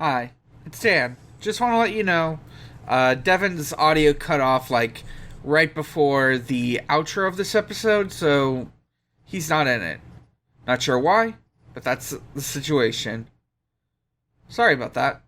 Hi, it's Dan. Just want to let you know, Devon's audio cut off, right before the outro of this episode, so he's not in it. Not sure why, but that's the situation. Sorry about that.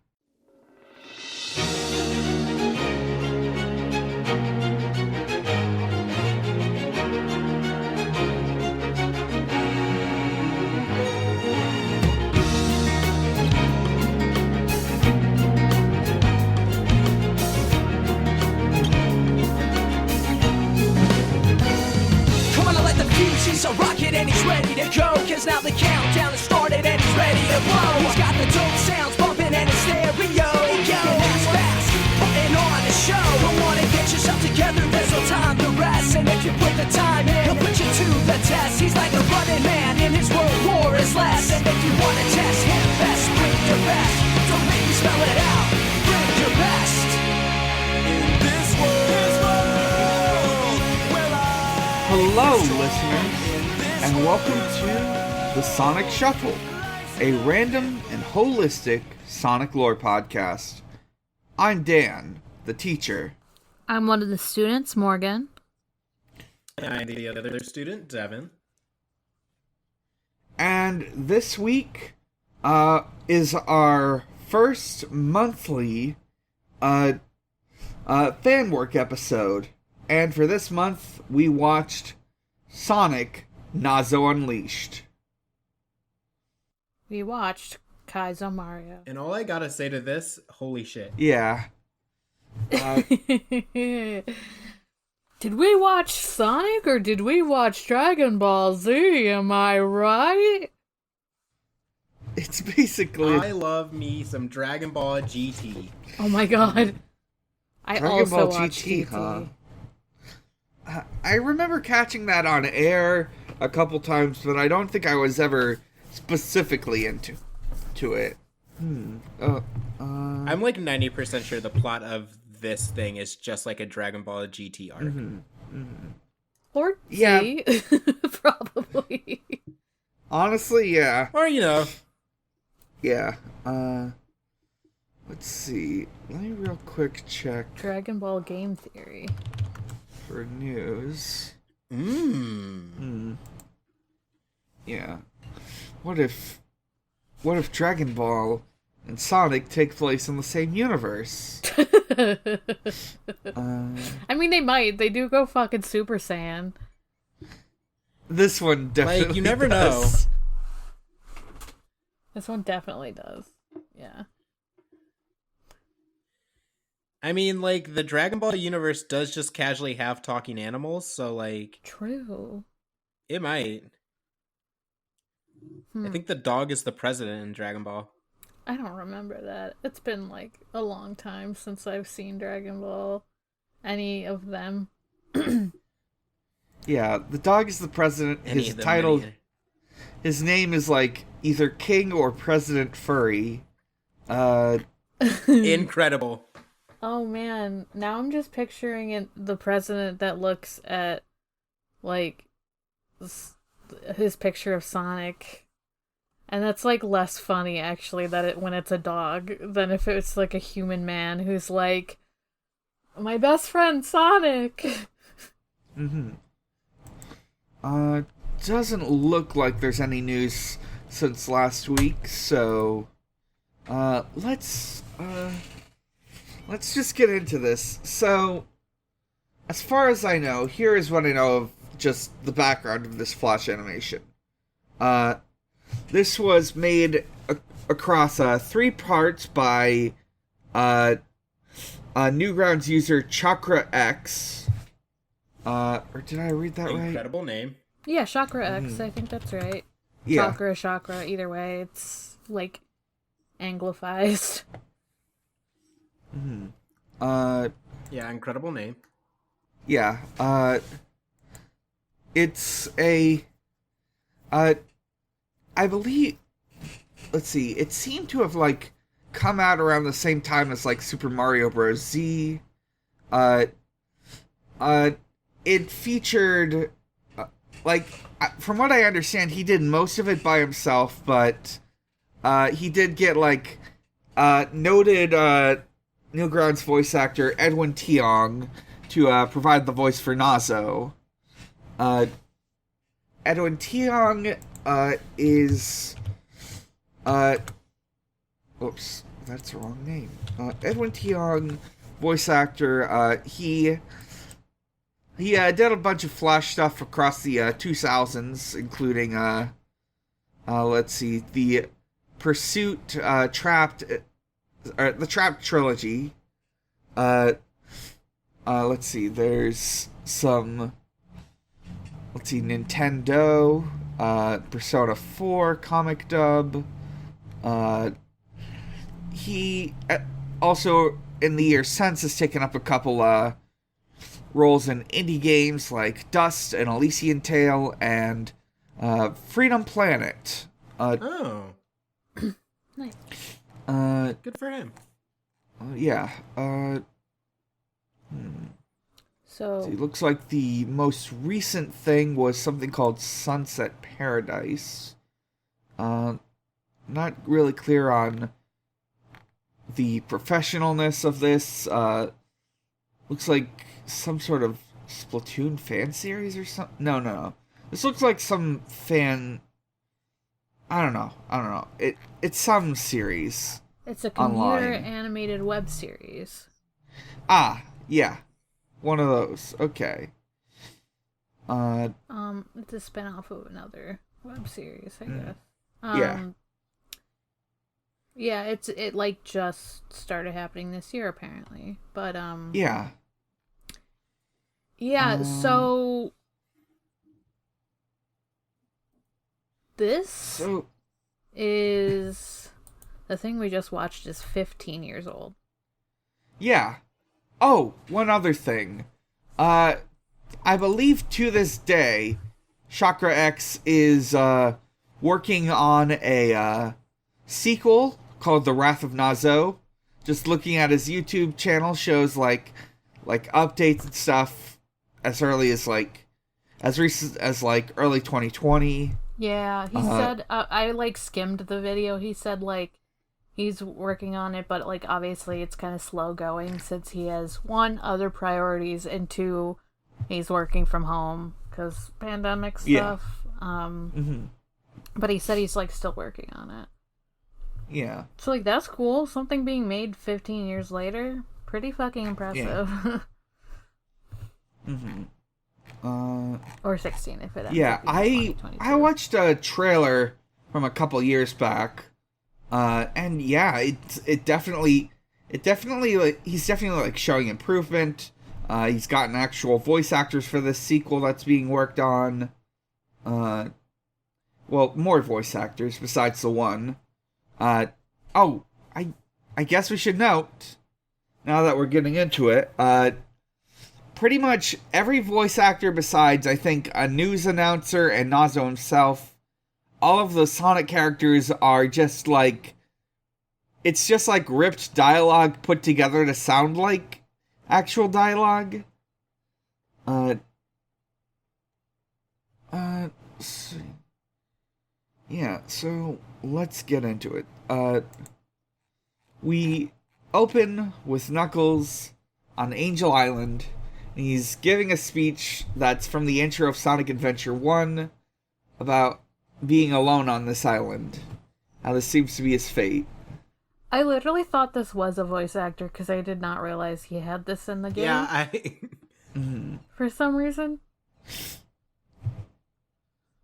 He's a rocket and he's ready to go, cause now the countdown has started and he's ready to blow. He's got the dope sounds bumping and his stereo. And that's fast, putting on a show. Don't wanna get yourself together, there's no time to rest. And if you put the time in, he'll put you to the test. He's like a running man and his world war is less. And if you wanna test him, best bring your best. Don't make me spell it out, bring your best. In this world where Hello, listeners, and welcome to the Sonic Shuffle, a random and holistic Sonic lore podcast. I'm Dan, the teacher. I'm one of the students, Morgan. I'm the other student, Devon. And this week is our first monthly fan work episode. And for this month, we watched Sonic Nazo Unleashed. We watched Kaizo Mario. And all I gotta say to this, holy shit. Yeah. Did we watch Sonic or did we watch Dragon Ball Z? Am I right? It's basically... I love me some Dragon Ball GT. Oh my god. I Dragon also Ball watched GT, GT. huh? I remember catching that on air a couple times, but I don't think I was ever specifically into it. I'm like 90% sure the plot of this thing is just like a Dragon Ball GT arc. Or Yeah. Z, probably. Honestly, yeah. Or, you know. Yeah. Let's see. Let me real quick check Dragon Ball Game Theory. for news. Yeah. What if Dragon Ball and Sonic take place in the same universe? I mean, they might. They do go fucking Super Saiyan. This one definitely Like, you never does. know. This one definitely does. Yeah. I mean, like, the Dragon Ball universe does just casually have talking animals, so, like, True. it might. I think the dog is the president in Dragon Ball. I don't remember that. It's been like a long time since I've seen Dragon Ball. Any of them. Yeah, the dog is the president. Any His of them, title, any- his name is like either King or President Furry. Incredible. Oh man, now I'm just picturing the president that looks at, like, his picture of Sonic. And that's, like, less funny, actually, when it's a dog, than if it's, like, a human man who's like, my best friend, Sonic! Doesn't look like there's any news since last week, so, let's just get into this. So, as far as I know, here is what I know of just the background of this Flash animation. This was made across 3 parts by Newgrounds user Chakra X. Or did I read that right? Incredible name. Yeah, Chakra X, I think that's right. Yeah. Chakra, either way, it's, like, anglicized. Yeah, incredible name. Yeah, it's a, I believe, let's see, it seemed to have, like, come out around the same time as, like, Super Mario Bros. Z. It featured, from what I understand, he did most of it by himself, but, he did get, like, noted Newgrounds voice actor Edwin Tiong to provide the voice for Nazo. Edwin Tiong is... oops, that's the wrong name. Edwin Tiong, voice actor, he did a bunch of Flash stuff across the 2000s, including, let's see, the Pursuit, Trapped, the Trapped trilogy. Let's see, there's some, let's see, Nintendo, Persona 4 comic dub. He also, in the years since, has taken up a couple roles in indie games like Dust and Elysian Tale and Freedom Planet. Nice. Good for him. Yeah. So It looks like the most recent thing was something called Sunset Paradise. Not really clear on the professionalness of this. Looks like some sort of Splatoon fan series or something. No. This looks like some fan... I don't know. It's some series. it's a computer online. animated web series. Yeah. One of those. Okay. It's a spin-off of another web series, I guess. Yeah. Yeah, it like just started happening this year apparently. But Yeah. yeah, so this is the thing we just watched is 15 years old. Yeah. Oh, one other thing. I believe to this day, Chakra X is working on a sequel called The Wrath of Nazo. Just looking at his YouTube channel shows like updates and stuff as early as as recent as early 2020. Yeah, he said I skimmed the video. He said he's working on it, but obviously it's kind of slow going since he has one, other priorities, and two, he's working from home because pandemic stuff. But he said he's still working on it. Yeah. So that's cool. Something being made 15 years later, pretty fucking impressive. Or 16 if it ends Yeah, up being I 2022. watched a trailer from a couple years back. And yeah, it definitely he's definitely showing improvement. He's gotten actual voice actors for this sequel that's being worked on. Well, more voice actors besides the one. I guess we should note, now that we're getting into it, pretty much every voice actor besides, I think, a news announcer and Nazo himself, all of the Sonic characters are just it's just ripped dialogue put together to sound like actual dialogue. So let's get into it. We open with Knuckles on Angel Island. He's giving a speech that's from the intro of Sonic Adventure 1 about being alone on this island. How this seems to be his fate. I literally thought this was a voice actor because I did not realize he had this in the game. Yeah, For some reason.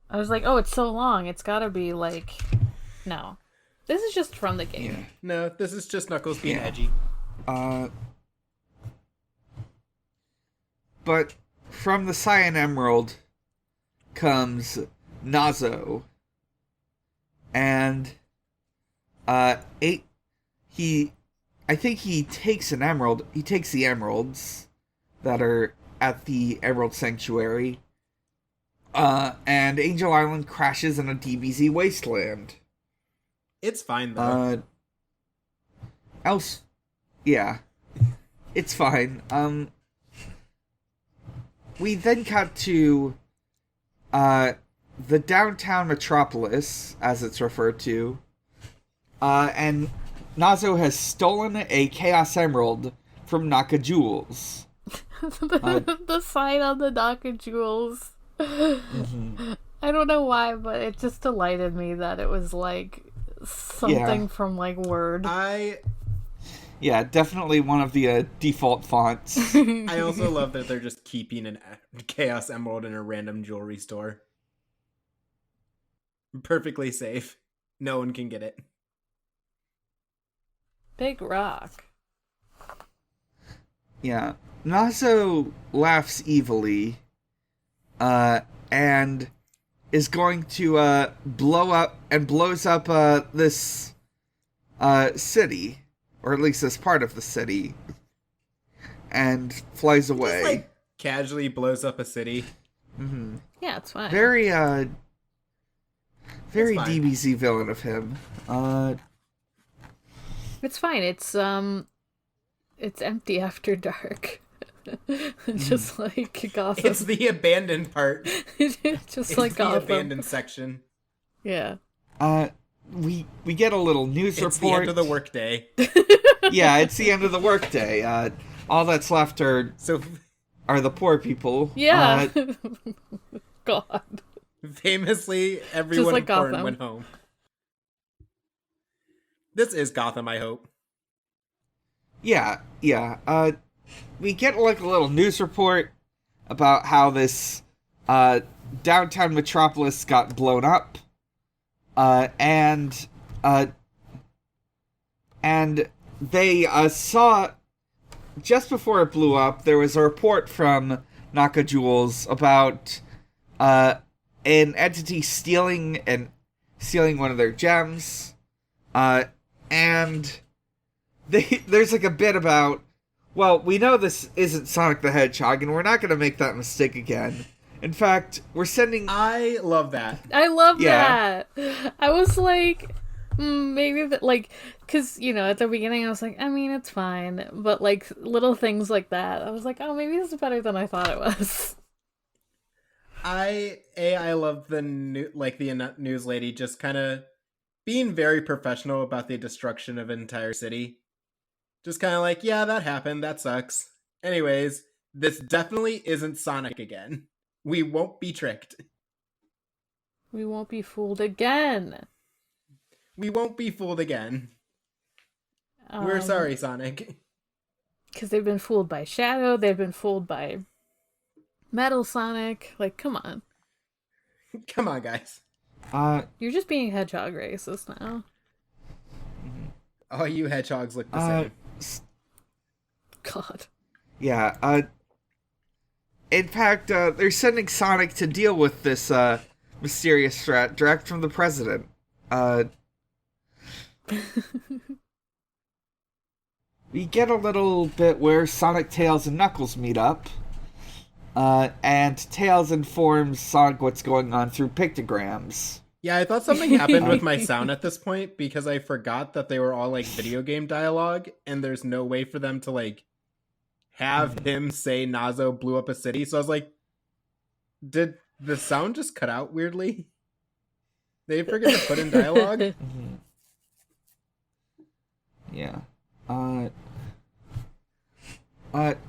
I was like, oh, it's so long. It's gotta be no. This is just from the game. Yeah. No, this is just Knuckles being edgy. But from the Cyan Emerald comes Nazo. And I think he takes an emerald. He takes the emeralds that are at the Emerald Sanctuary. And Angel Island crashes in a DBZ wasteland. It's fine though. Yeah, it's fine. We then cut to the downtown metropolis, as it's referred to, and Nazo has stolen a Chaos Emerald from Naka Jewels. The sign on the Naka Jewels. Mm-hmm. I don't know why, but it just delighted me that it was like something from like Word. Yeah, definitely one of the default fonts. I also love that they're just keeping an Chaos Emerald in a random jewelry store. Perfectly safe. No one can get it. Big rock. Yeah. Nazo laughs evilly, and is going to blows up this city, or at least this part of the city, and flies away. Just, like, casually blows up a city. Mm-hmm. Yeah, it's fine. Very DBZ villain of him. It's fine. It's empty after dark. Just like Gotham. It's the abandoned part. Just like Gotham. It's the abandoned section. Yeah. We get a little news report. It's the end of the workday. Yeah, it's the end of the workday. All that's left are the poor people. Yeah. God. Famously, everyone like important Gotham. went home. This is Gotham, I hope. Yeah. We get like a little news report about how this downtown metropolis got blown up, and they saw just before it blew up. There was a report from Naka Jewels about an entity stealing one of their gems, and there's like a bit about, well, we know this isn't Sonic the Hedgehog, and we're not going to make that mistake again. In fact, we're sending... I love that. I love that. I was like, maybe that, like, because, you know, at the beginning I was like, I mean, it's fine. But, like, little things like that, I was like, oh, maybe this is better than I thought it was. I love the news lady just kind of being very professional about the destruction of an entire city. Just kind of like, yeah, that happened. That sucks. Anyways, this definitely isn't Sonic again. We won't be tricked. We won't be fooled again. We won't be fooled again. We're sorry, Sonic. Because they've been fooled by Shadow. They've been fooled by Metal Sonic. Like, come on. Come on, guys. You're just being hedgehog racist now. All you hedgehogs look the same. God. Yeah, in fact, they're sending Sonic to deal with this, mysterious threat direct from the president. We get a little bit where Sonic, Tails, and Knuckles meet up, and Tails informs Sonic what's going on through pictograms. Yeah, I thought something happened with my sound at this point, because I forgot that they were all, like, video game dialogue, and there's no way for them to, like, have him say Nazo blew up a city. So I was like, did the sound just cut out weirdly? They forget to put in dialogue? Yeah.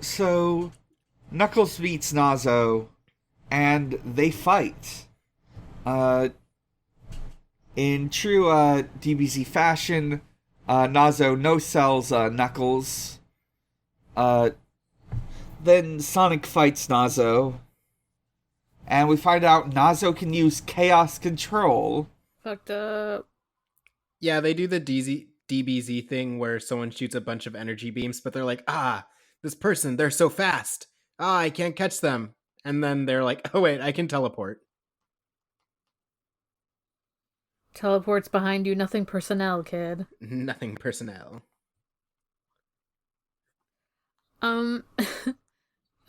So Knuckles meets Nazo, and they fight. In true DBZ fashion, Nazo no-sells Knuckles. Then Sonic fights Nazo, and we find out Nazo can use Chaos Control. Fucked up. Yeah, they do the DBZ thing where someone shoots a bunch of energy beams, but they're like, this person, they're so fast. I can't catch them. And then they're like, oh wait, I can teleport. Teleports behind you, nothing personnel, kid. Nothing personnel.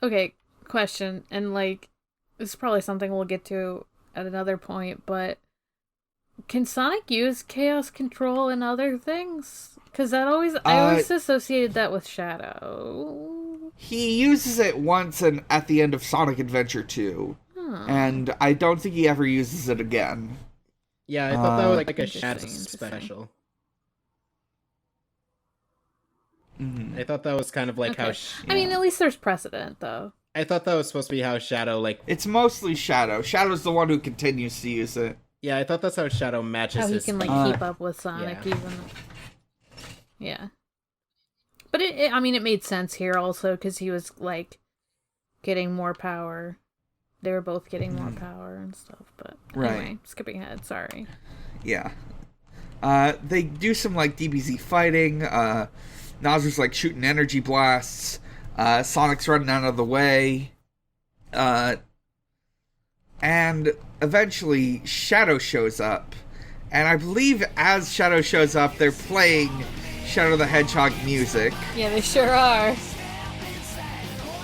Okay, question, and like, this is probably something we'll get to at another point, but can Sonic use Chaos Control in other things? Because I always associated that with Shadow. He uses it once at the end of Sonic Adventure 2, and I don't think he ever uses it again. Yeah, I thought that was like a Shadow special. I thought that was kind of like Okay. how... I mean, at least there's precedent, though. I thought that was supposed to be how Shadow, like... It's mostly Shadow. Shadow's the one who continues to use it. Yeah, I thought that's how Shadow matches How he his can, like, speed. keep up with Sonic, yeah. even... Yeah. But I mean, it made sense here also, because he was, like, getting more power. They were both getting more power and stuff, but anyway, skipping ahead, sorry. Yeah. They do some, like, DBZ fighting. Nazo's, like, shooting energy blasts. Sonic's running out of the way. And eventually, Shadow shows up. And I believe as Shadow shows up, they're playing Shadow the Hedgehog music. Yeah, they sure are.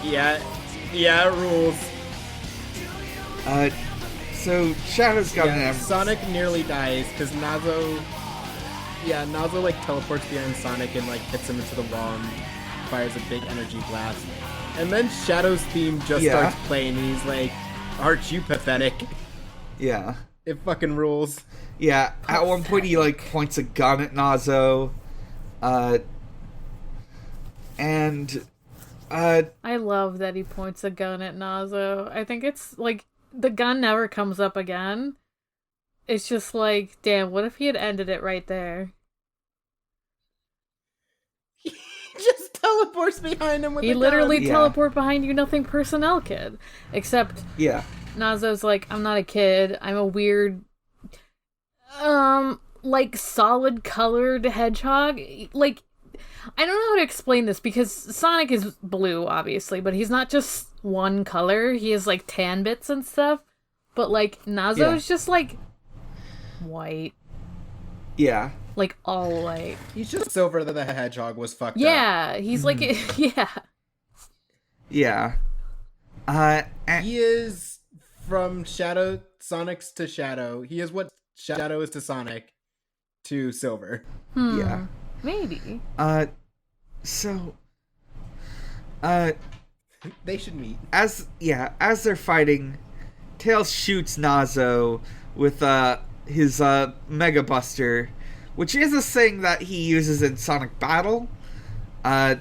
Yeah, it rules. So Shadow's got an Sonic nearly dies because Nazo like teleports behind Sonic and like hits him into the wall and fires a big energy blast. And then Shadow's theme just starts playing and he's like, Arch, you pathetic. Yeah. It fucking rules. Yeah, at one point he like points a gun at Nazo. I love that he points a gun at Nazo. I think it's, like, the gun never comes up again. It's just like, damn, what if he had ended it right there? He just teleports behind him with He a literally gun. teleport behind you, nothing personnel kid. Except Nazo's like, I'm not a kid, I'm a weird, like, solid colored hedgehog. Like, I don't know how to explain this because Sonic is blue, obviously, but he's not just one color. He has, like, tan bits and stuff. But, like, Nazo is just, like, white. Yeah. Like, all white. He's just Silver the Hedgehog was fucked up. Yeah, he's like, yeah. Yeah. He is from Sonic's to Shadow. He is what Shadow is to Sonic to Silver. Yeah. Maybe. So, they should meet. As they're fighting, Tails shoots Nazo with his Mega Buster, which is a thing that he uses in Sonic Battle. In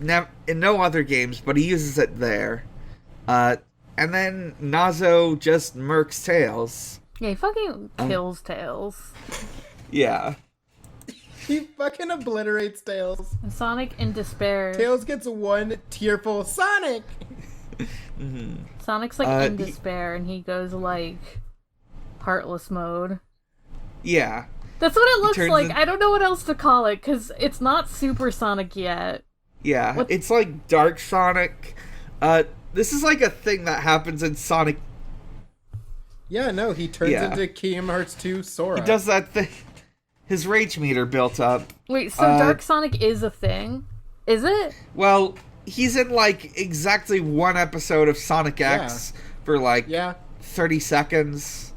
no other games, but he uses it there. And then Nazo just murks Tails. Yeah, he fucking kills Tails. Yeah. He fucking obliterates Tails. And Sonic, in despair. Tails gets one tearful Sonic. Sonic's like in despair, and he goes like heartless mode. Yeah. That's what it looks like. in- I don't know what else to call it because it's not Super Sonic yet. Yeah. It's like Dark Sonic. This is like a thing that happens in Sonic. Yeah, no, he turns into Kingdom Hearts 2 Sora. He does that thing. His rage meter built up. Wait, so Dark Sonic is a thing? Is it? Well, he's in like exactly one episode of Sonic X for like 30 seconds.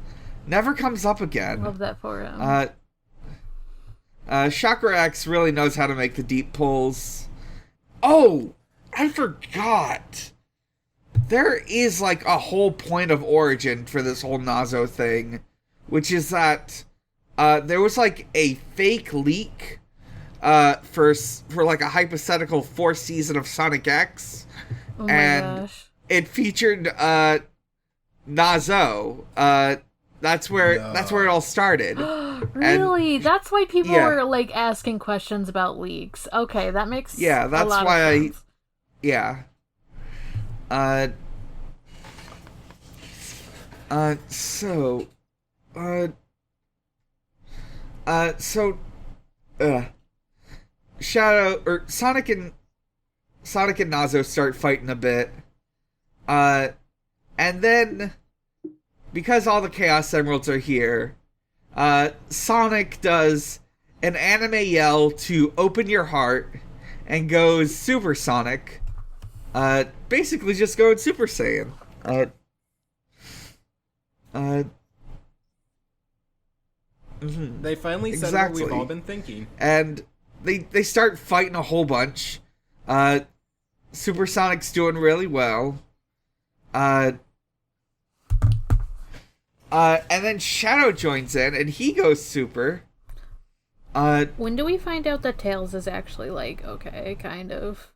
Never comes up again. Love that for him. Chakra X really knows how to make the deep pulls. Oh, I forgot. There is like a whole point of origin for this whole Nazo thing, which is that there was like a fake leak for like a hypothetical fourth season of Sonic X, oh my gosh. It featured Nazo. That's where it all started. Really? That's why people were like asking questions about leaks. Okay, that makes that's a lot why of sense. Shadow or Sonic and Nazo start fighting a bit. And then because all the Chaos Emeralds are here, Sonic does an anime yell to open your heart and goes Super Sonic. Basically just going Super Saiyan. They finally said what we've all been thinking. And they start fighting a whole bunch. Super Sonic's doing really well. And then Shadow joins in, and he goes super. When do we find out that Tails is actually, like, okay, kind of?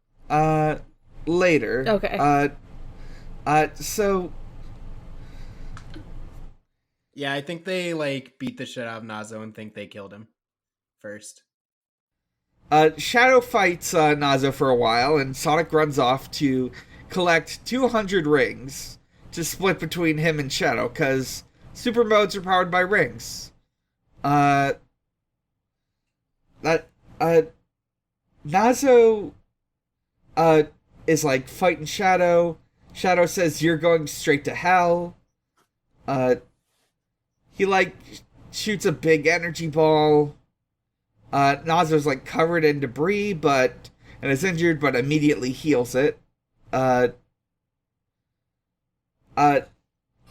Later. Okay. So... Yeah, I think they, like, beat the shit out of Nazo and think they killed him first. Shadow fights Nazo for a while, and Sonic runs off to collect 200 rings to split between him and Shadow, because super modes are powered by rings. Nazo is like fighting Shadow. Shadow says, "You're going straight to hell." He like shoots a big energy ball. Nazo's like covered in debris, and is injured, but immediately heals it.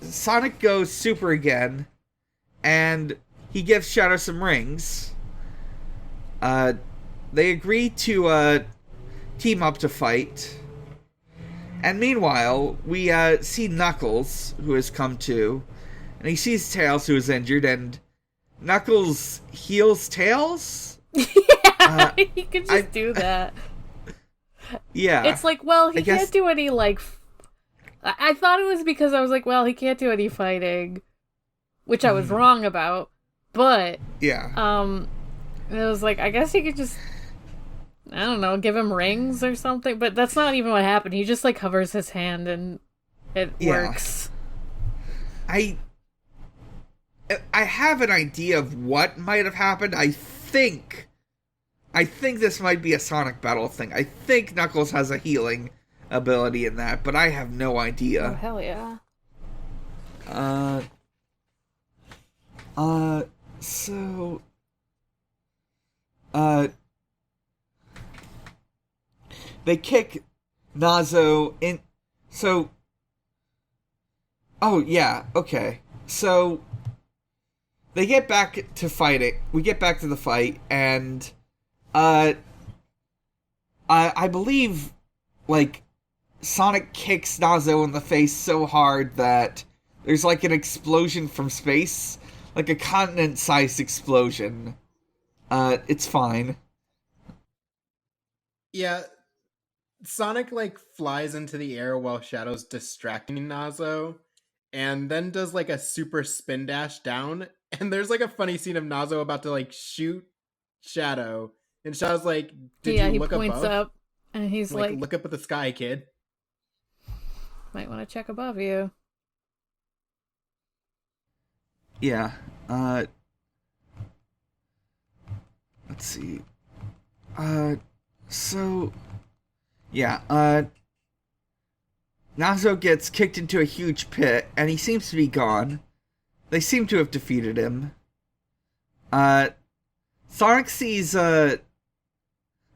Sonic goes super again, and he gives Shadow some rings. They agree to team up to fight. And meanwhile, we see Knuckles, who has come to, and he sees Tails, who is injured, and Knuckles heals Tails? Yeah, he could just do that. Yeah. It's like, well, he can't do any, like... I thought it was because I was like, well, he can't do any fighting, which I was wrong about, but... Yeah. It was like, I guess he could just... I don't know, give him rings or something, but that's not even what happened. He just, like, covers his hand and it works. I have an idea of what might have happened. I think this might be a Sonic Battle thing. I think Knuckles has a healing ability in that, but I have no idea. Oh, hell yeah. They kick Nazo in. So. Oh, yeah, okay. So. They get back to fighting. We get back to the fight, and. I believe, like, Sonic kicks Nazo in the face so hard that there's, like, an explosion from space. Like a continent-sized explosion. It's fine. Yeah, Sonic, like, flies into the air while Shadow's distracting Nazo, and then does, like, a super spin dash down, and there's, like, a funny scene of Nazo about to, like, shoot Shadow, and Shadow's like, did you look above? Yeah, he points up, and he's like, look up at the sky, kid. Might want to check above you. Yeah, let's see. Nazo gets kicked into a huge pit, and he seems to be gone. They seem to have defeated him. Sonic sees,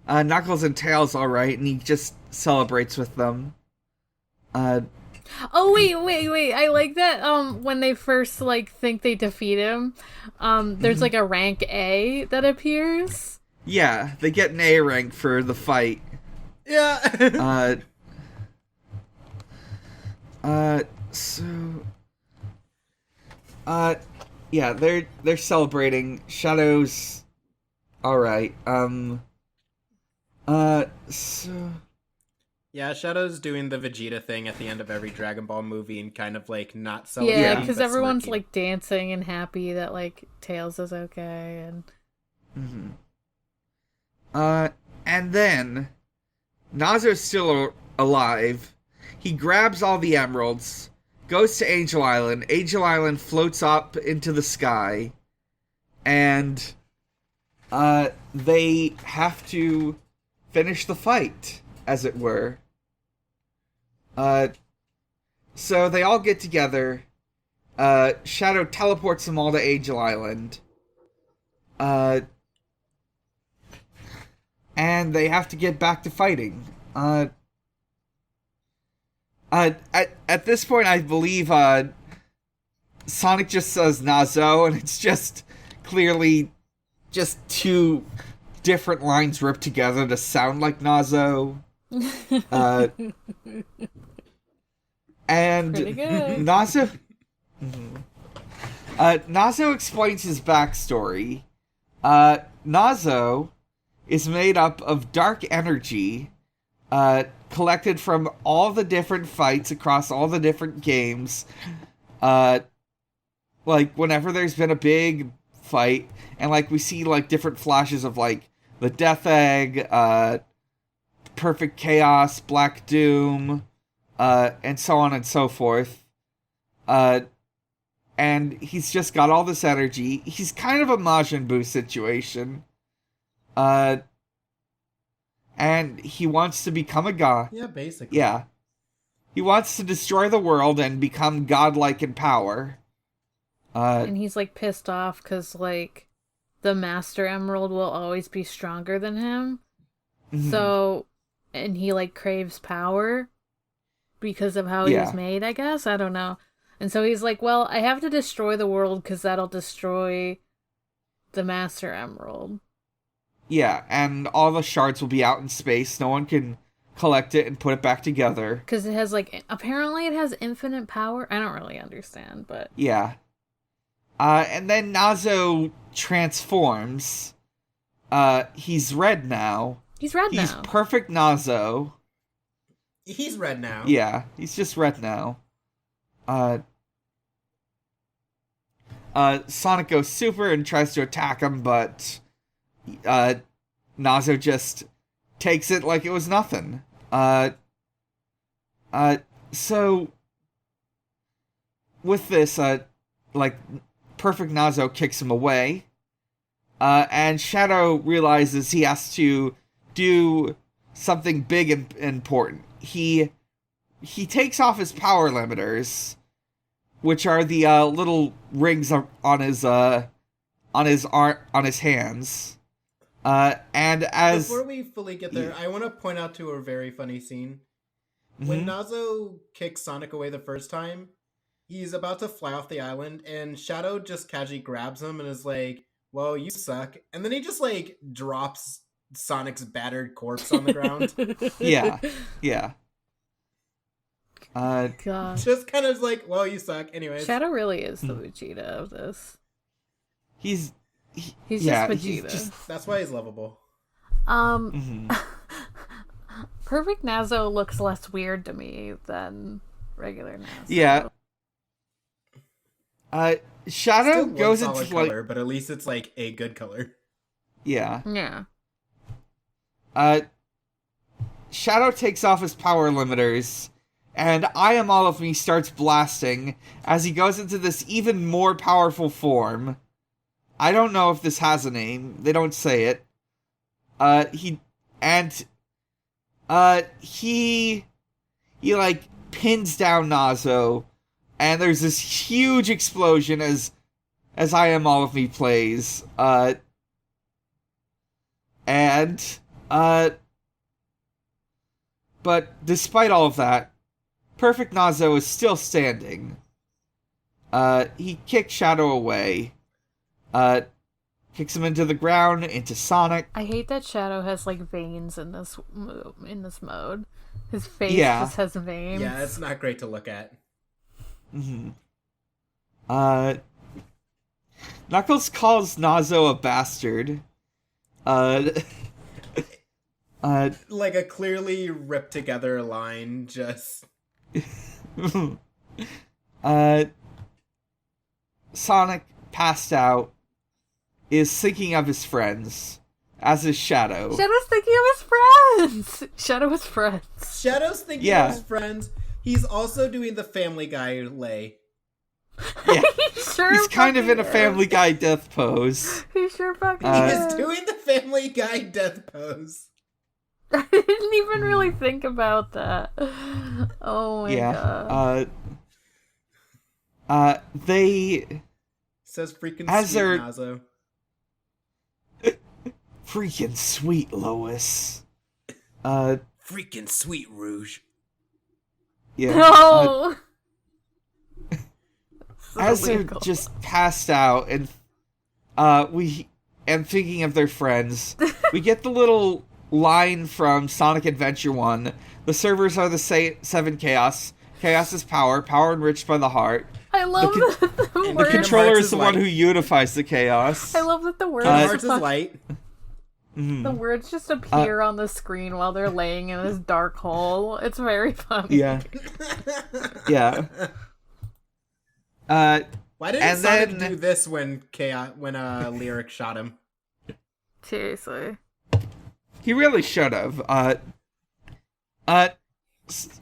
Knuckles and Tails alright, and he just celebrates with them. Oh, wait. I like that, when they first, like, think they defeat him, there's, like, a rank A that appears. Yeah, they get an A rank for the fight. Yeah. Yeah, they're celebrating. Shadow's alright. Yeah, Shadow's doing the Vegeta thing at the end of every Dragon Ball movie and kind of, like, not celebrating. Yeah, because everyone's, smirking. like, dancing and happy that, like, Tails is okay, and... And then, Nazo's still alive. He grabs all the emeralds, goes to Angel Island. Angel Island floats up into the sky, and they have to finish the fight, as it were. So they all get together. Shadow teleports them all to Angel Island. And they have to get back to fighting. At this point, I believe Sonic just says Nazo, and it's just clearly just two different lines ripped together to sound like Nazo. And Pretty good. Nazo explains his backstory. Nazo is made up of dark energy collected from all the different fights across all the different games. Like, whenever there's been a big fight, and, like, we see, like, different flashes of, like, the Death Egg, Perfect Chaos, Black Doom, and so on and so forth. And he's just got all this energy. He's kind of a Majin Buu situation. And he wants to become a god. Yeah, basically. Yeah. He wants to destroy the world and become godlike in power. And he's, like, pissed off because, like, the Master Emerald will always be stronger than him. Mhm. So, and he, like, craves power because of how he was made, I guess? I don't know. And so he's like, well, I have to destroy the world because that'll destroy the Master Emerald. Yeah, and all the shards will be out in space. No one can collect it and put it back together. Because it has, like, apparently it has infinite power. I don't really understand, but... Yeah. And then Nazo transforms. He's red now. He's red now. He's perfect Nazo. He's red now. Yeah, he's just red now. Sonic goes super and tries to attack him, but Nazo just takes it like it was nothing. So with this, like, perfect Nazo kicks him away, and Shadow realizes he has to do something big and important. He takes off his power limiters, which are the little rings on his hands. And as before we fully get there, I want to point out to a very funny scene. When Nazo kicks Sonic away the first time, he's about to fly off the island, and Shadow just casually grabs him and is like, "Well, you suck," and then he just, like, drops Sonic's battered corpse on the ground. yeah. God. Just kind of like, "Well, you suck." Anyways, Shadow really is the Vegeta of this. He's just yeah, Vegeta. that's why he's lovable. Perfect Nazo looks less weird to me than regular Nazo. Yeah. Shadow Still goes one solid into, like, color, but at least it's, like, a good color. yeah. Yeah. Shadow takes off his power limiters, and I Am All of Me starts blasting as he goes into this even more powerful form. I don't know if this has a name. They don't say it. He like pins down Nazo, and there's this huge explosion as I Am All of Me plays. But despite all of that, Perfect Nazo is still standing. He kicks Shadow away. Kicks him into the ground, into Sonic. I hate that Shadow has, like, veins in this mode. His face Yeah. just has veins. Yeah, it's not great to look at. Knuckles calls Nazo a bastard. Like a clearly ripped together line, just... Sonic, passed out, is thinking of his friends, as is Shadow. Shadow's thinking of his friends! Shadow is friends. Shadow's thinking of his friends. He's also doing the Family Guy lay. Yeah. He's kind of in a fucking Family Guy death pose. He sure fucking He is. is doing the Family Guy death pose. I didn't even really think about that. Oh my god. They... Says freaking As sweet they're- Nazo. Freaking sweet, Lois. Freaking sweet Rouge. Yeah. No! As they're just passed out and thinking of their friends, we get the little line from Sonic Adventure 1. The servers are the 7 Chaos. Chaos is power. Power enriched by the heart. I love that the and The word. controller Hearts is is the one light. who unifies the chaos. I love that the words. Kingdom Uh, Hearts is light. The words just appear on the screen while they're laying in this dark hole. It's very funny. Yeah. Yeah. Why didn't And Sonic then- do this when Lyric shot him? Seriously. He really should have.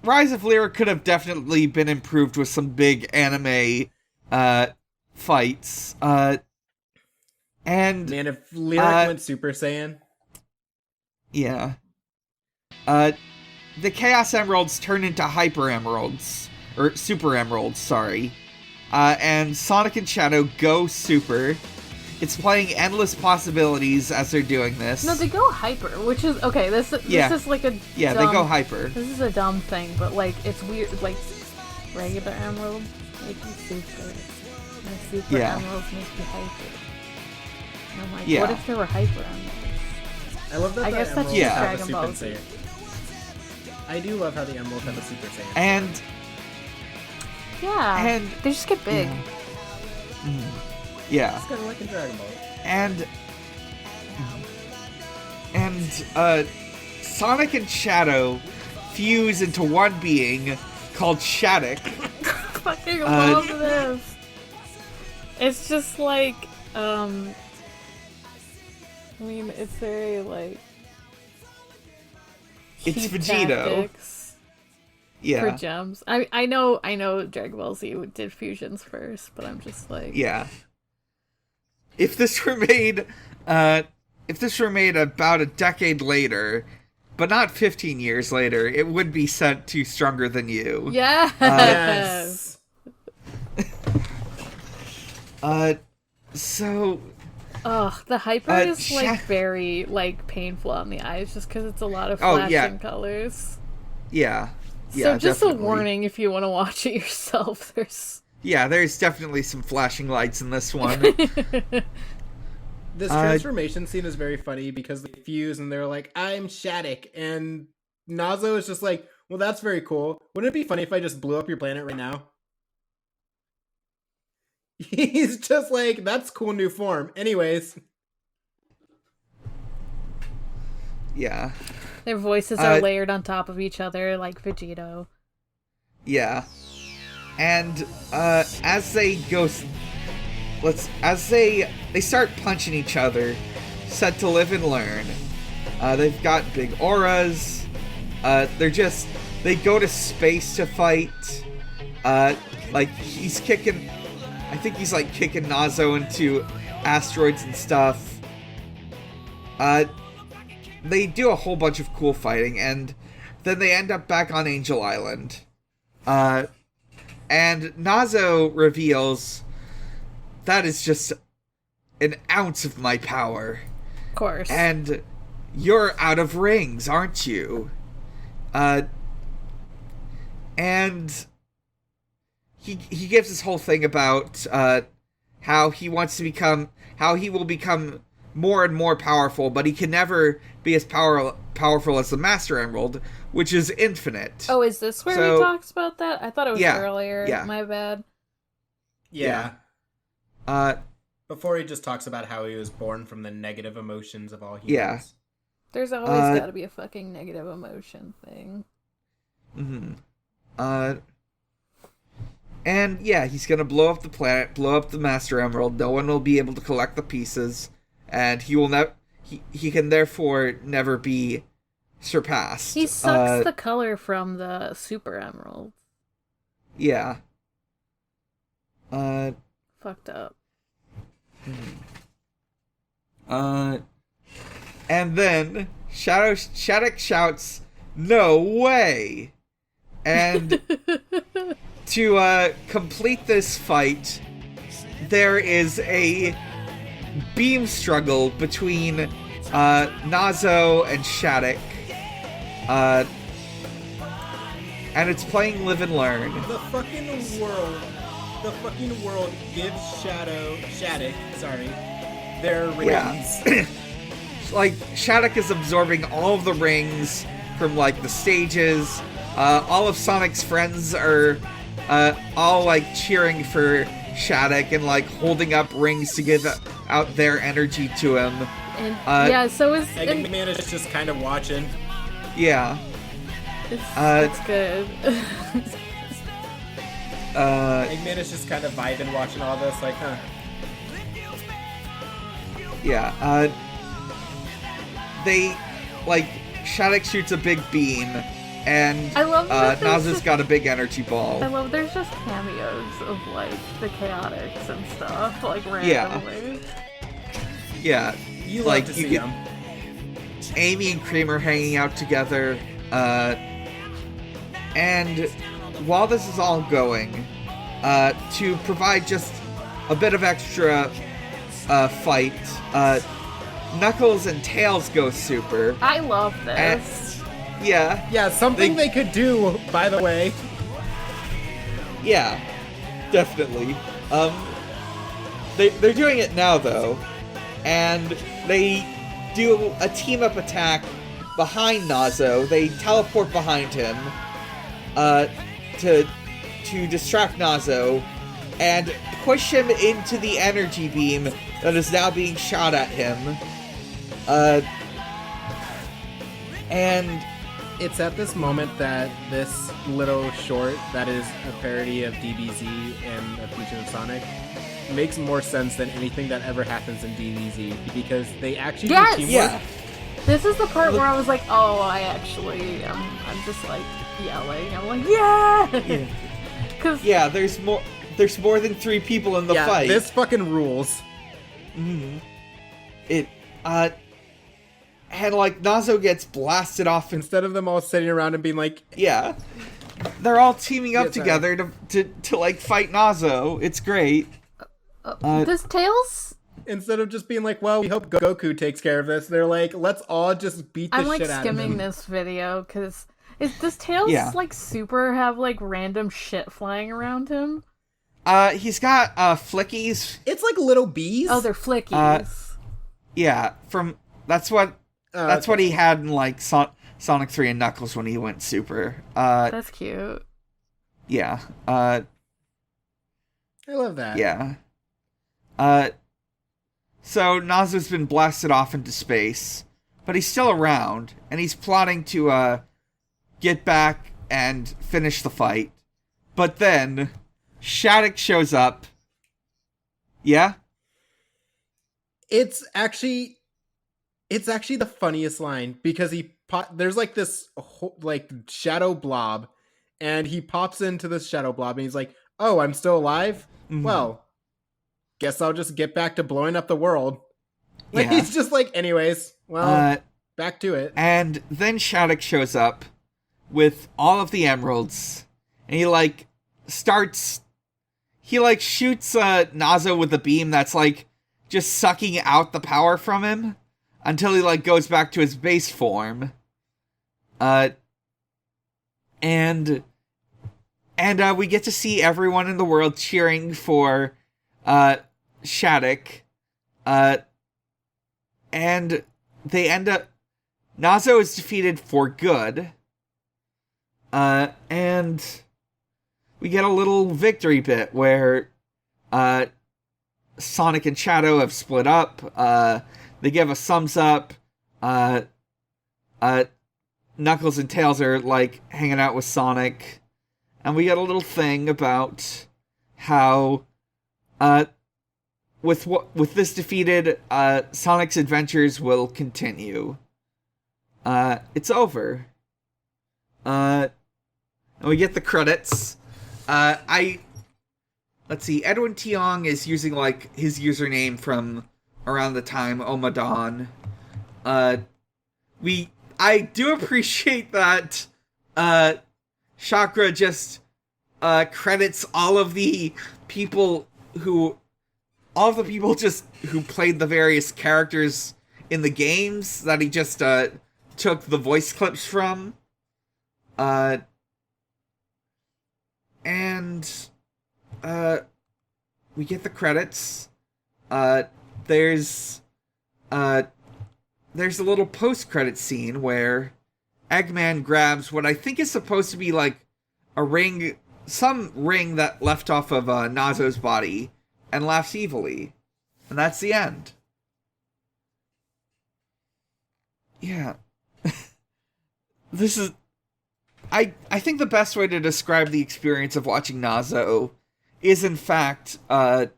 Rise of Lyric could have definitely been improved with some big anime fights. And Man, if Lyric went Super Saiyan, yeah. The Chaos Emeralds turn into Hyper Emeralds. Or Super Emeralds, sorry. And Sonic and Shadow go Super. It's playing endless possibilities as they're doing this. No, they go hyper, which is okay. This is like a Yeah, dumb, they go Hyper. This is a dumb thing, but like it's weird. Like regular emeralds make you super, and super Yeah. emeralds make you hyper. And I'm like, Yeah. what if there were hyper emeralds? I love that I the guess that's Emeralds just have a Dragon Super Ball Z. Saiyan. I do love how the Emeralds have a Super Saiyan. And Yeah, And- they just get big. yeah. It's kind of like in Dragon Ball. And Sonic and Shadow fuse into one being called Shattuck. Fucking love this. It's just like, I mean, it's very like. It's cheap Vegito. tactics For Yeah. gems. I know Dragon Ball Z did fusions first, but I'm just like. Yeah. If this were made about a decade later, but not 15 years later, it would be sent to Stronger Than You. Yes. Yes. So Ugh, the hyper is like Sha- very like painful on the eyes just because it's a lot of Oh, flashing yeah. colors. yeah. So Yeah, just definitely. a warning if you want to watch it yourself. There's definitely some flashing lights in this one. This transformation scene is very funny because they fuse and they're like, I'm Shattuck. And Nazo is just like, well, that's very cool. Wouldn't it be funny if I just blew up your planet right now? He's just like, that's cool new form. Anyways. Yeah. Their voices are layered on top of each other like Vegito. Yeah. And as they go they start punching each other, set to live and learn. They've got big auras. They go to space to fight. Like he's kicking I think he's like kicking Nazo into asteroids and stuff. They do a whole bunch of cool fighting, and then they end up back on Angel Island. And Nazo reveals that is just an ounce of my power. Of course. And you're out of rings, aren't you? And he gives this whole thing about how he will become more and more powerful, but he can never be as powerful as the Master Emerald, which is infinite. Oh, is this where So- he talks about that? I thought it was Yeah, earlier. yeah. My bad. Yeah. Uh, Before he just talks about how he was born from the negative emotions of all humans. Yeah. There's always got to be a fucking negative emotion thing. And yeah, he's gonna blow up the planet, blow up the Master Emerald. No one will be able to collect the pieces, and he will never. He can therefore never be surpassed. He sucks the color from the Super Emerald. Yeah. Fucked up. And then Shattuck shouts, "No way!" And to complete this fight, there is a beam struggle between Nazo and Shattuck. And it's playing Live and Learn. The fucking world gives Shattuck, their rings. Yeah. Like, Shattuck is absorbing all of the rings from, like, the stages. All of Sonic's friends are all like cheering for Shattuck and like holding up rings to give out their energy to him. And so is Eggman is just kind of watching. Yeah. it's good. Eggman is just kind of vibing watching all this, like, huh. Yeah, they, like, Shattuck shoots a big beam, and I love that Nazo's got a big energy ball. I love there's just cameos of, like, the Chaotix and stuff, like, randomly. Yeah. You like, love to you see get them. Amy and Kramer hanging out together, and while this is all going, to provide just a bit of extra fight, Knuckles and Tails go super. I love this. Yeah. Yeah, something they could do, by the way. Yeah, definitely. They're doing it now, though, and they do a team-up attack behind Nazo. They teleport behind him, to distract Nazo, and push him into the energy beam that is now being shot at him. And It's at this moment that this little short that is a parody of DBZ and a fusion of Sonic makes more sense than anything that ever happens in DBZ, because they actually Yes! do teamwork. yeah, This is the part where I was like, oh, I'm just, like, yelling. I'm like, yeah! Because yeah. There's more than 3 people in the Yeah, fight. this fucking rules. And like Nazo gets blasted off, and Instead of them all sitting around and being like, yeah, they're all teaming up Yeah, sorry. together to like fight Nazo. It's great. does Tails... instead of just being like, well, we hope Goku takes care of this, they're like, let's all just beat the I'm, like, shit out of him. skimming this video, because... Does Tails, Yeah. like, super have, like, random shit flying around him? He's got flickies. It's like little bees. Oh, they're flickies. Yeah, that's what he had in like Sonic 3 and Knuckles when he went super. That's cute. Yeah. I love that. Yeah. So Nazo's been blasted off into space, but he's still around, and he's plotting to get back and finish the fight. But then Shattuck shows up. Yeah? It's actually the funniest line, because there's like this like shadow blob, and he pops into this shadow blob and he's like, oh, I'm still alive? Mhm. Well, guess I'll just get back to blowing up the world. Like, Yeah. he's just like, anyways, well, back to it. And then Shattuck shows up with all of the emeralds, and he like shoots Nazo with a beam that's like just sucking out the power from him until he like goes back to his base form. And we get to see everyone in the world cheering for Shattuck. And they end up... Nazo is defeated for good. And we get a little victory bit where Sonic and Shadow have split up. They give a thumbs up. Knuckles and Tails are like hanging out with Sonic. And we get a little thing about how with this defeated, Sonic's adventures will continue. It's over. And we get the credits. Let's see, Edwin Tiong is using like his username from around the time Omadon. I do appreciate that Chakra just credits all of the people who played the various characters in the games that he just took the voice clips from. And we get the credits. There's a little post-credit scene where Eggman grabs what I think is supposed to be like a ring some ring that left off of Nazo's body and laughs evilly. And that's the end. Yeah. This is... I think the best way to describe the experience of watching Nazo is, in fact, the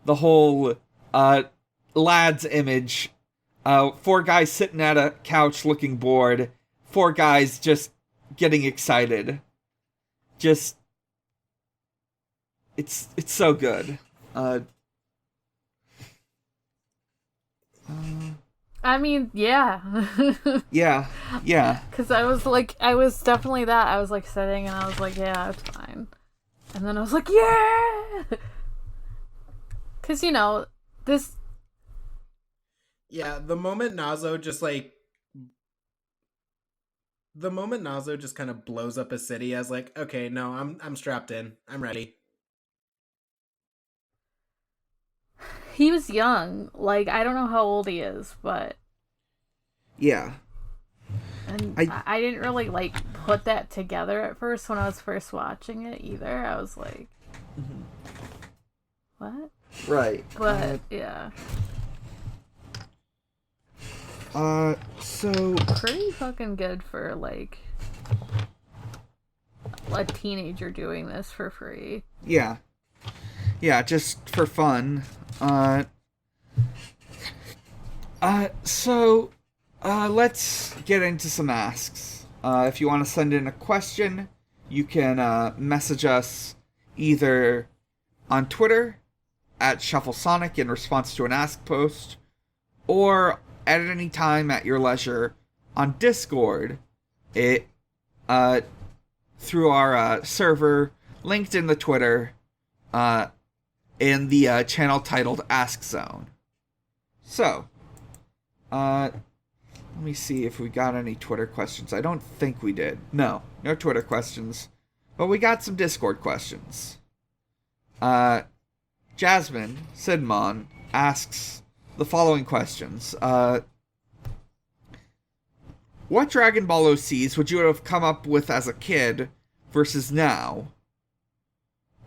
whole lad's image. 4 guys sitting at a couch looking bored. 4 guys just getting excited. Just... It's so good. I mean, yeah. Yeah. Because I was definitely that. I was like sitting and I was like, yeah, it's fine. And then I was like, yeah! Because, this... Yeah, the moment Nazo just kind of blows up a city, I was like, okay, no, I'm strapped in. I'm ready. He was young. Like, I don't know how old he is, but... Yeah. And I didn't really, put that together at first when I was first watching it, either. I was like... What? Right. But, yeah. So... Pretty fucking good for, a teenager doing this for free. Yeah. Yeah, just for fun. So, let's get into some asks. If you want to send in a question, you can message us either on Twitter at ShuffleSonic in response to an ask post, or at any time at your leisure on Discord. It through our server linked in the Twitter in the channel titled Ask Zone. So, let me see if we got any Twitter questions. I don't think we did. No Twitter questions. But we got some Discord questions. Jasmine Sidmon asks the following questions. What Dragon Ball OCs would you have come up with as a kid versus now?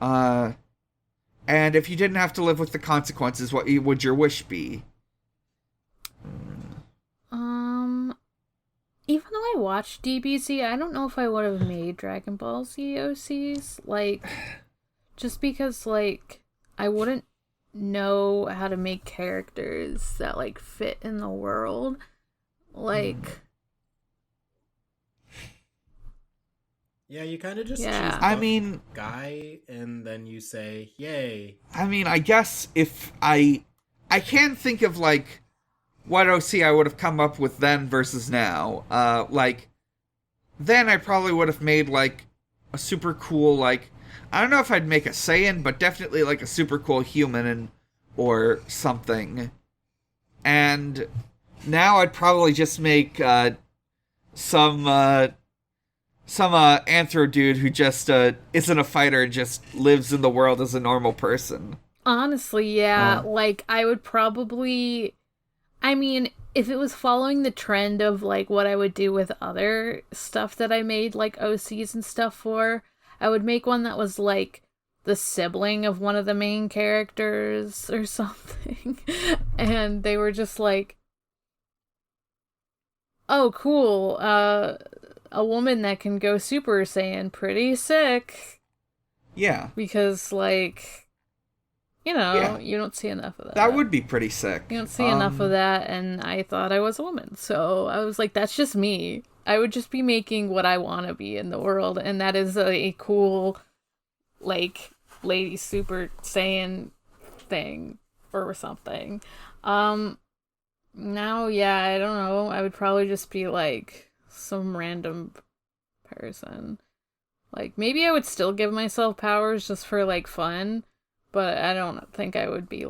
And if you didn't have to live with the consequences, what would your wish be? Even though I watched DBZ, I don't know if I would have made Dragon Ball Z OCs. Just because, I wouldn't know how to make characters that, fit in the world. Yeah, you kind of just choose guy, and then you say, yay. I mean, I guess if I can't think of, what OC I would have come up with then versus now. Then I probably would have made, a super cool, I don't know if I'd make a Saiyan, but definitely, a super cool human or something. And now I'd probably just make, some anthro dude who just isn't a fighter and just lives in the world as a normal person. Honestly, yeah. I would probably... I mean, if it was following the trend of, what I would do with other stuff that I made, OCs and stuff for, I would make one that was, the sibling of one of the main characters or something. And they were just oh, cool, a woman that can go Super Saiyan, pretty sick. Yeah. Because, you don't see enough of that. That would be pretty sick. You don't see enough of that, and I thought I was a woman. So I was like, that's just me. I would just be making what I want to be in the world, and that is a cool, Lady Super Saiyan thing or something. Now, yeah, I don't know. I would probably just be, some random person. Maybe I would still give myself powers just for, fun. But I don't think I would be, a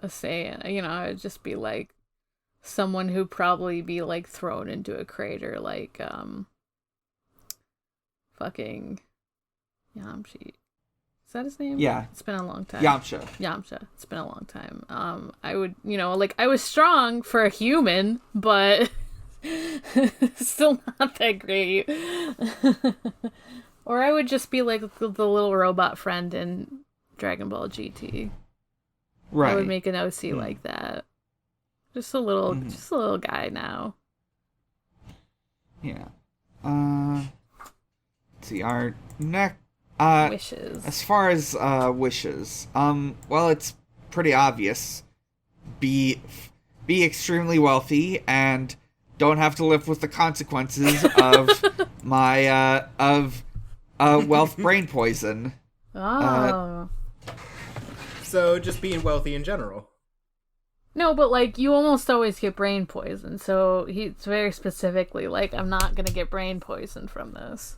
Saiyan. I would just be, someone who'd probably be, thrown into a crater, fucking Yamcha. Is that his name? Yeah. It's been a long time. Yamcha. It's been a long time. I would, I was strong for a human, but still not that great. Or I would just be like the little robot friend in Dragon Ball GT. Right. I would make an OC like that. Just a little guy now. Yeah. Let's see, our next Wishes. as far as wishes, well, it's pretty obvious. Be extremely wealthy and don't have to live with the consequences of my wealth brain poison. Oh. So just being wealthy in general. No, but like you almost always get brain poison, so he's very specifically like, I'm not gonna get brain poison from this.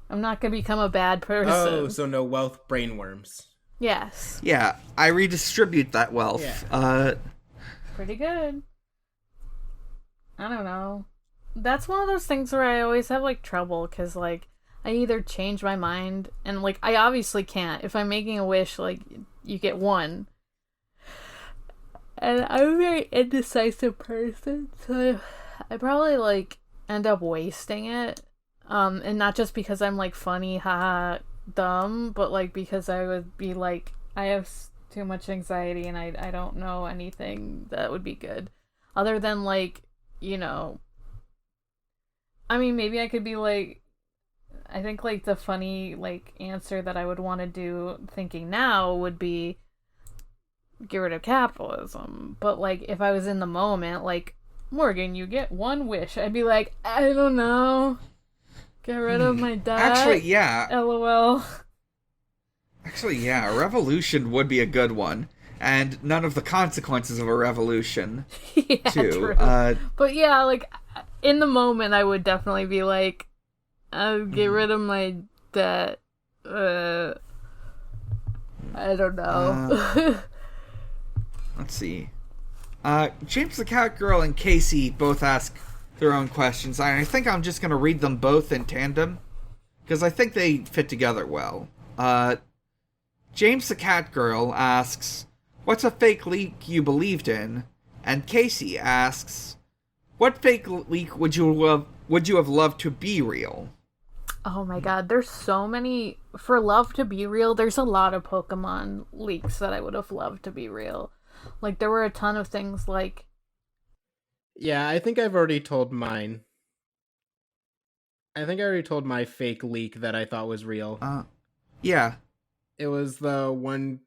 I'm not gonna become a bad person. Oh, so no wealth brainworms. Yes. Yeah, I redistribute that wealth. Yeah. Pretty good. I don't know. That's one of those things where I always have like trouble because like I either change my mind and like I obviously can't. If I'm making a wish, like you get one. And I'm a very indecisive person, so I probably like end up wasting it. And not just because I'm like funny, haha, dumb, but like because I would be like, I have too much anxiety and I don't know anything that would be good. Other than like, you know, I mean, maybe I could be like, I think like the funny like answer that I would want to do thinking now would be get rid of capitalism. But like if I was in the moment, like, Morgan, you get one wish, I'd be like, I don't know. Get rid of my debt. Actually, yeah. LOL. Actually, yeah, a revolution would be a good one. And none of the consequences of a revolution, Yeah, too. true. But yeah, like, in the moment, I would definitely be like, I'll get rid of my debt. I don't know. Let's see. James the Cat Girl and Casey both ask their own questions. And I think I'm just going to read them both in tandem, because I think they fit together well. James the Cat Girl asks, what's a fake leak you believed in? And Casey asks, what fake leak would you have loved to be real? Oh my god, there's so many. For love to be real, there's a lot of Pokemon leaks that I would have loved to be real. Like, there were a ton of things like... Yeah, I think I've already told mine. I think I already told my fake leak that I thought was real. Yeah. It was the one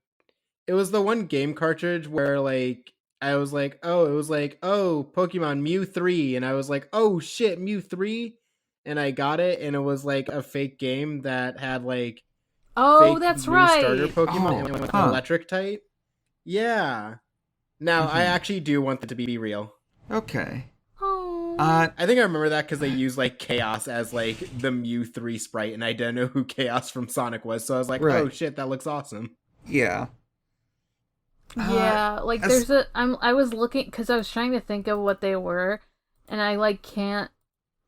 game cartridge where like I was like, Pokemon Mew 3, and I was like, oh shit, Mew 3, and I got it, and it was like a fake game that had like fake that's new right. starter Pokemon and it went huh. electric type. Yeah. Now I actually do want that to be real. Okay. Oh. I think I remember that because they used like Chaos as like the Mew 3 sprite, and I didn't know who Chaos from Sonic was, so I was like, Right. oh shit, that looks awesome. Yeah. Yeah, like I was looking, because I was trying to think of what they were, and I like can't.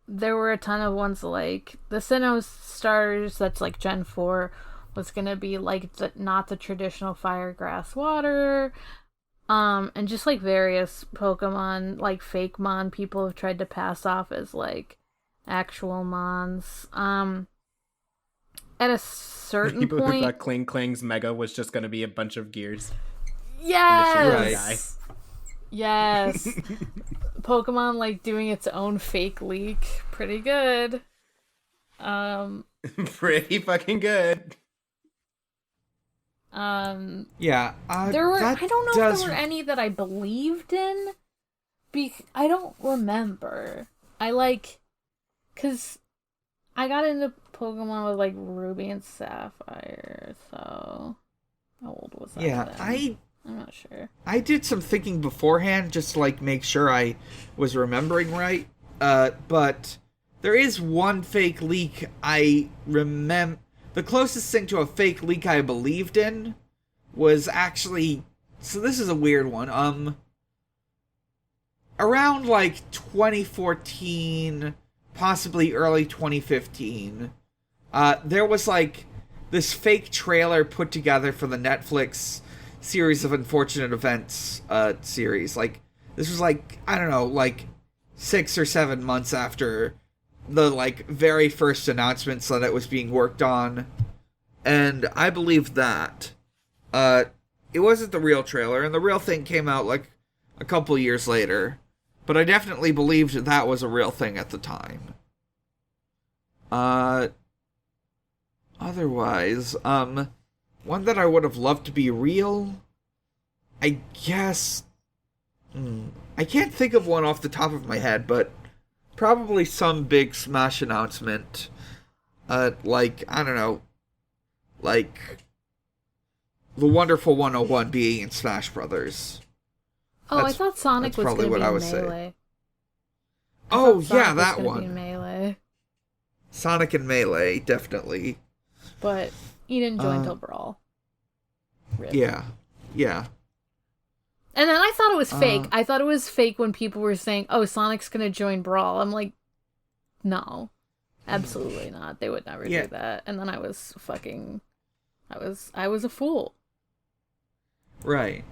There were a ton of ones like the Sinnoh starters, that's like Gen 4, was gonna be like not the traditional fire, grass, water. And just like various Pokemon, like fake Mon, people have tried to pass off as like actual Mons. At a certain People who point, thought Kling Kling's Mega was just going to be a bunch of gears. yes, yes. Pokemon like doing its own fake leak, pretty good. Pretty fucking good. Yeah. There were. That I don't know if does... there were any that I believed in. I don't remember. Cause I got into Pokemon with like Ruby and Sapphire. So how old was that? Yeah, then? I'm not sure. I did some thinking beforehand just to like make sure I was remembering right. But there is one fake leak I remember. The closest thing to a fake leak I believed in was actually... So this is a weird one. Around, like, 2014, possibly early 2015, there was, like, this fake trailer put together for the Netflix Series of Unfortunate Events series. Like, this was, like, I don't know, like, 6 or 7 months after like very first announcements that it was being worked on, and I believed that. It wasn't the real trailer, and the real thing came out like a couple years later, but I definitely believed that was a real thing at the time. Otherwise, one that I would have loved to be real, I guess. I can't think of one off the top of my head, but probably some big Smash announcement. Like, I don't know, like the Wonderful 101 being in Smash Brothers. Oh, I thought Sonic was going to be in Melee. Oh, yeah, that one. Melee. Sonic and Melee, definitely. But he didn't join till Brawl. Really. Yeah. And then I thought it was fake. I thought it was fake when people were saying, "Oh, Sonic's gonna join Brawl." I'm like, no, absolutely not. They would never do that. And then I was a fool. Right.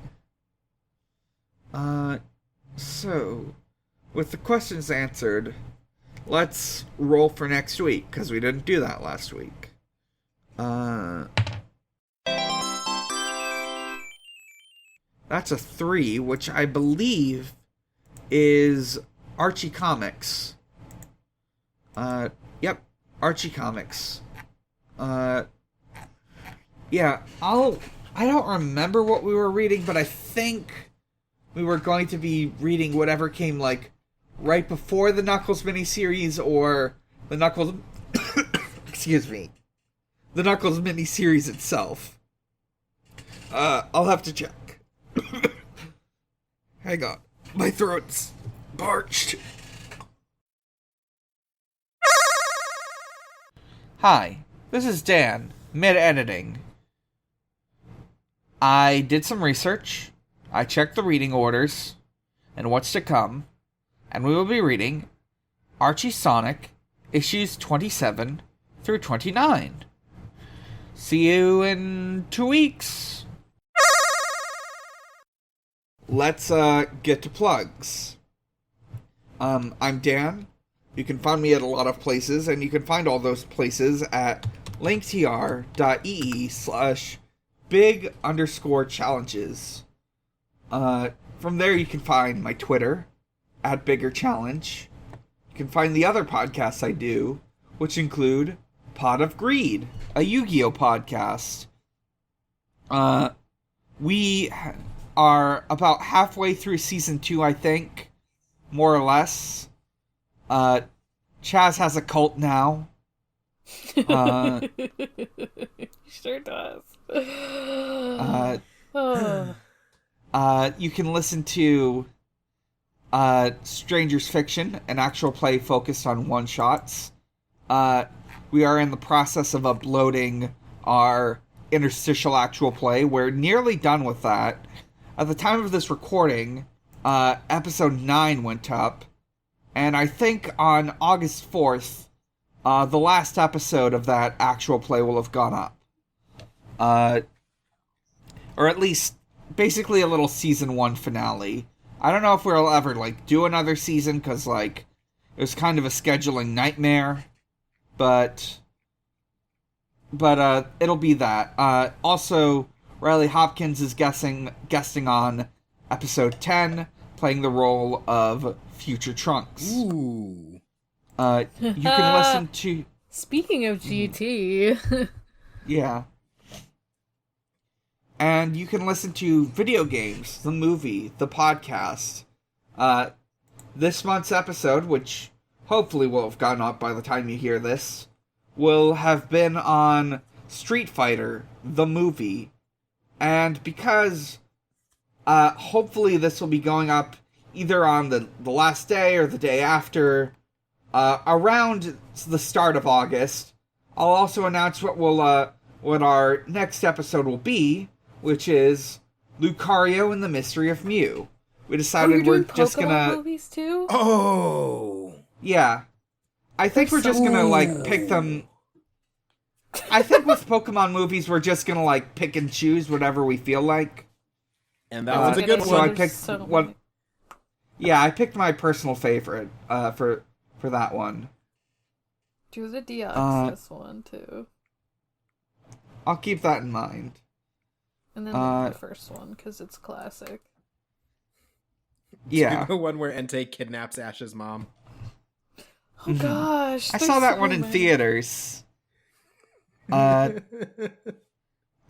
So, with the questions answered, let's roll for next week, because we didn't do that last week. That's a 3, which I believe is Archie Comics. Yep, Archie Comics. Yeah, I don't remember what we were reading, but I think we were going to be reading whatever came, like, right before the Knuckles miniseries, or the Knuckles... excuse me. The Knuckles miniseries itself. I'll have to check. Hang on. My throat's parched. Hi, this is Dan, mid-editing. I did some research, I checked the reading orders, and what's to come, and we will be reading Archie Sonic, issues 27 through 29. See you in 2 weeks. Let's get to plugs. I'm Dan. You can find me at a lot of places, and you can find all those places at linktr.ee/big_challenges. From there you can find my Twitter, at @biggerchallenge. You can find the other podcasts I do, which include Pot of Greed, a Yu-Gi-Oh! Podcast. We are about halfway through season 2, I think. More or less. Chaz has a cult now. Sure does. You can listen to Stranger's Fiction, an actual play focused on one-shots. We are in the process of uploading our interstitial actual play. We're nearly done with that. At the time of this recording, episode 9 went up, and I think on August 4th, the last episode of that actual play will have gone up. Or at least, basically a little season 1 finale. I don't know if we'll ever, do another season, because, it was kind of a scheduling nightmare, but it'll be that. Also, Riley Hopkins is guesting on episode 10, playing the role of Future Trunks. Ooh. You can listen to... Speaking of GT... Yeah. And you can listen to Video Games, the movie, the podcast. This month's episode, which hopefully will have gone up by the time you hear this, will have been on Street Fighter, the movie. And because hopefully this will be going up either on the last day or the day after, around the start of August, I'll also announce what our next episode will be, which is Lucario and the Mystery of Mew. We decided we're just gonna... movies too? Oh! Yeah. I think we're just gonna, pick them... I think with Pokemon movies, we're just gonna, pick and choose whatever we feel like. And that was a good So I one. picked one... Yeah, I picked my personal favorite, for that one. Do the Deoxys one, too. I'll keep that in mind. And then the first one, because it's classic. Yeah. The one where Entei kidnaps Ash's mom. Oh gosh. I saw that so one in many. theaters. And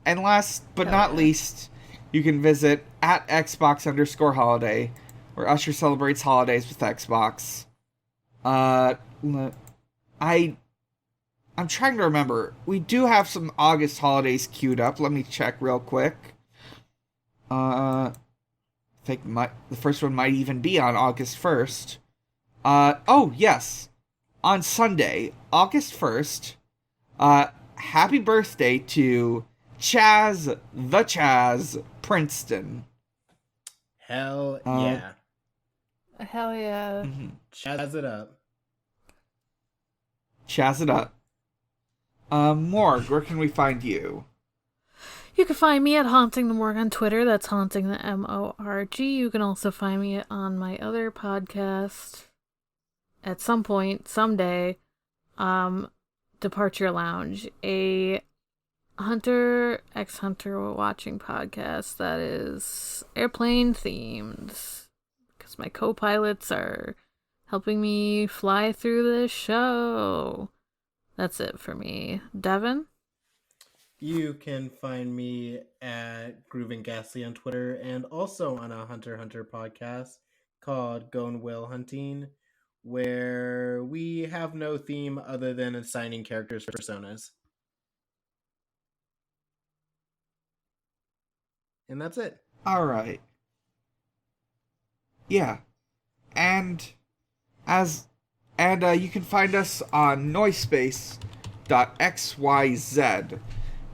last but not least, you can visit at Xbox_holiday, where Usher celebrates holidays with Xbox. I'm trying to remember. We do have some August holidays queued up. Let me check real quick. I think the first one might even be on August 1st. Oh, yes. On Sunday, August 1st, happy birthday to Chaz the Chaz Princeton. Hell yeah. Hell yeah. Chaz it up. Chaz it up. Morg, where can we find you? You can find me at Haunting the Morg on Twitter. That's Haunting the MORG. You can also find me on my other podcast at some point, someday, Departure Lounge, a ex-Hunter watching podcast that is airplane themed, because my co-pilots are helping me fly through this show. That's it for me. Devon? You can find me at Groovin' Ghastly on Twitter and also on a Hunter x Hunter podcast called Gone Whale Hunting, where we have no theme other than assigning characters for personas. And that's it. All right. Yeah. And you can find us on noisepace.xyz,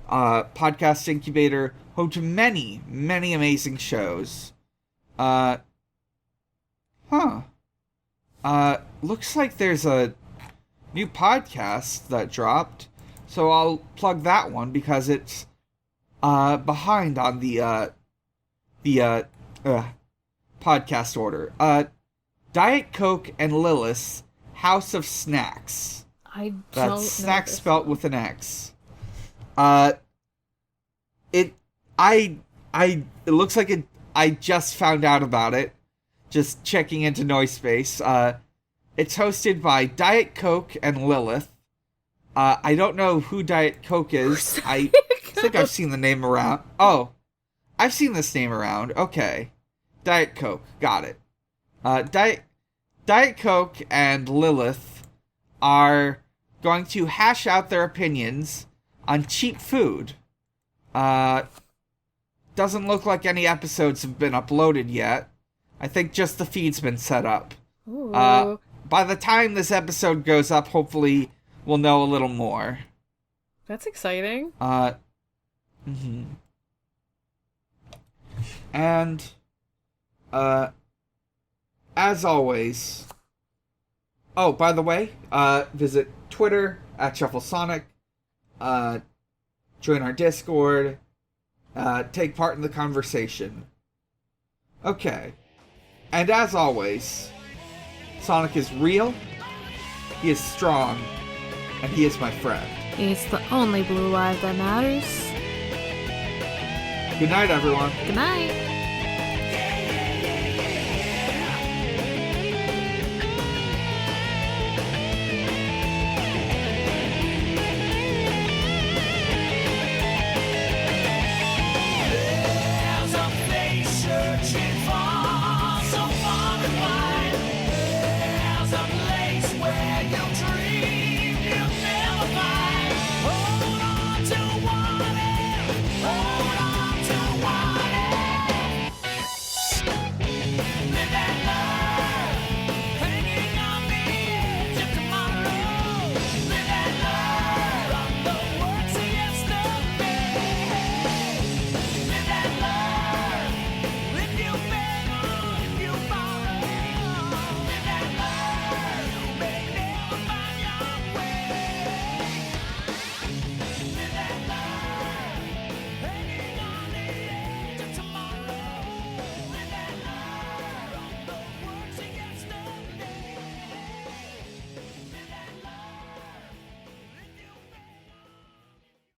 podcast incubator, home to many, many amazing shows. Looks like there's a new podcast that dropped, so I'll plug that one because it's behind on the podcast order. Diet Coke and Lilith's House of Snacks. That's snacks spelt with an X. It looks like it. I just found out about it. Just checking into Noisepace. It's hosted by Diet Coke and Lilith. I don't know who Diet Coke is. I think I've seen the name around. Oh, I've seen this name around. Okay. Diet Coke. Got it. Diet Coke and Lilith are going to hash out their opinions on cheap food. Doesn't look like any episodes have been uploaded yet. I think just the feed's been set up. Ooh. By the time this episode goes up, hopefully we'll know a little more. That's exciting. And, as always... Oh, by the way, visit Twitter at ShuffleSonic, join our Discord, take part in the conversation. Okay. And as always, Sonic is real, he is strong, and he is my friend. He's the only blue light that matters. Good night, everyone. Good night.